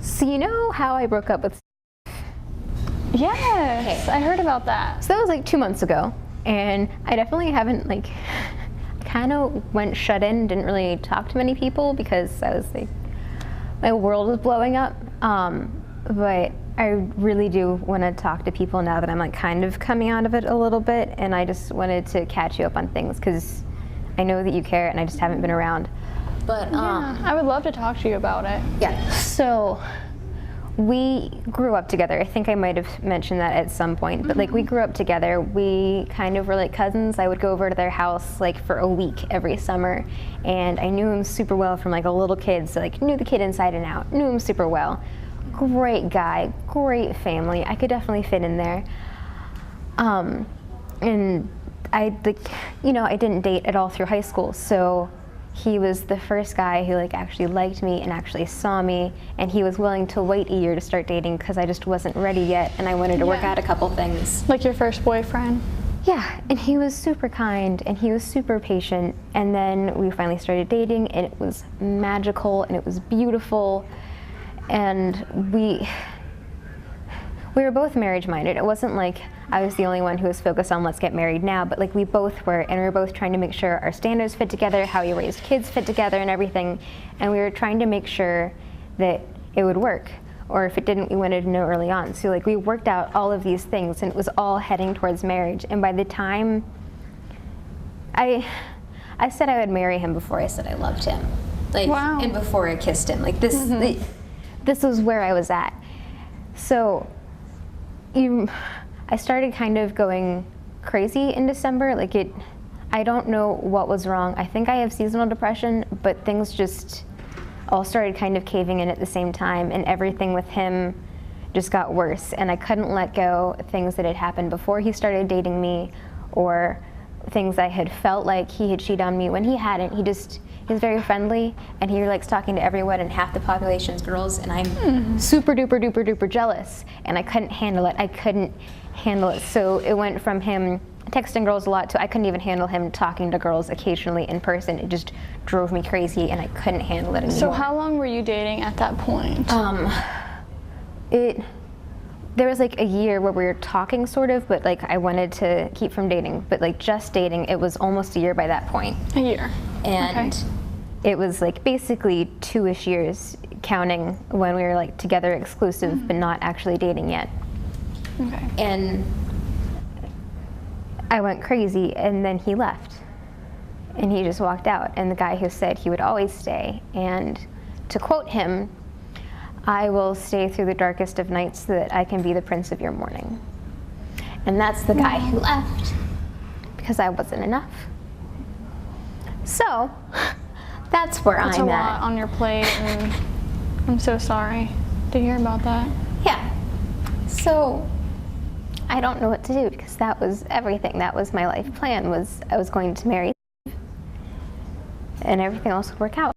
So you know how I broke up with... Yes, I heard about that. So that was like 2 months ago, and I definitely haven't like, kind of went shut in, didn't really talk to many people because I was like, my world was blowing up. But I really do want to talk to people now that I'm like kind of coming out of it a little bit, and I just wanted to catch you up on things because I know that you care and I just haven't been around. But yeah, I would love to talk to you about it. Yeah. So we grew up together. I think I might have mentioned that at some point, but like we grew up together. We kind of were like cousins. I would go over to their house like for a week every summer, and I knew him super well from like a little kid, so like knew the kid inside and out, knew him super well. Great guy, great family. I could definitely fit in there. And I like, you know, I didn't date at all through high school, so he was the first guy who like actually liked me and actually saw me, and he was willing to wait a year to start dating because I just wasn't ready yet, and I wanted to work out a couple things. Like your first boyfriend? Yeah, and he was super kind and he was super patient, and then we finally started dating, and it was magical and it was beautiful, and we were both marriage minded. It wasn't like I was the only one who was focused on let's get married now, but like we both were, and we were both trying to make sure our standards fit together, how we raised kids fit together and everything, and we were trying to make sure that it would work, or if it didn't, we wanted to know early on. So like we worked out all of these things, and it was all heading towards marriage, and by the time I said I would marry him before I said I loved him. Like, wow. And before I kissed him. Like this, this was where I was at. So I started kind of going crazy in December. Like I don't know what was wrong. I think I have seasonal depression, but things just all started kind of caving in at the same time, and everything with him just got worse, and I couldn't let go of things that had happened before he started dating me, or things I had felt like he had cheated on me when he hadn't. He's very friendly, and he likes talking to everyone, and half the population's girls, and I'm super duper duper duper jealous, and I couldn't handle it. So it went from him texting girls a lot to I couldn't even handle him talking to girls occasionally in person. It just drove me crazy, and I couldn't handle it anymore. So how long were you dating at that point? There was like a year where we were talking sort of, but like I wanted to keep from dating, but like just dating, it was almost a year by that point. A year. And it was like basically 2-ish years counting when we were like together exclusive, but not actually dating yet. Okay. And I went crazy, and then he left, and he just walked out, and the guy who said he would always stay, and to quote him, I will stay through the darkest of nights so that I can be the prince of your morning. And that's the guy who left because I wasn't enough. So that's where I'm at. That's a lot on your plate, and I'm so sorry to hear about that. Yeah. So I don't know what to do because that was everything. That was my life plan, was I was going to marry, and everything else would work out.